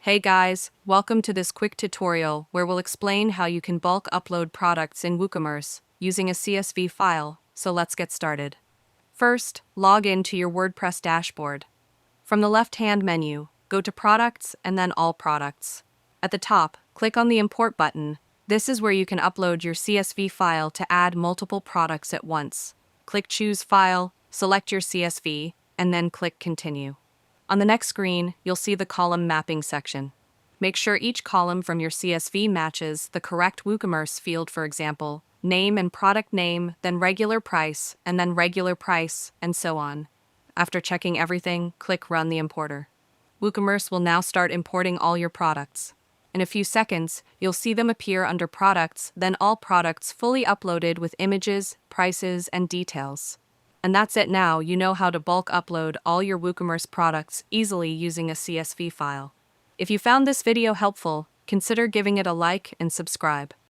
Hey guys, welcome to this quick tutorial where we'll explain how you can bulk upload products in Woocommerce using a CSV file, so let's get started. First, log in to your WordPress dashboard. From the left-hand menu, go to Products and then All Products. At the top, click on the Import button. This is where you can upload your CSV file to add multiple products at once. Click Choose File, select your CSV, and then click Continue. On the next screen, you'll see the column mapping section. Make sure each column from your CSV matches the correct Woocommerce field, for example, name and product name, then regular price, and so on. After checking everything, click Run the Importer. Woocommerce will now start importing all your products. In a few seconds, you'll see them appear under Products, then All Products fully uploaded with images, prices, and details. And that's it now, you know how to bulk upload all your Woocommerce products easily using a CSV file. If you found this video helpful, consider giving it a like and subscribe.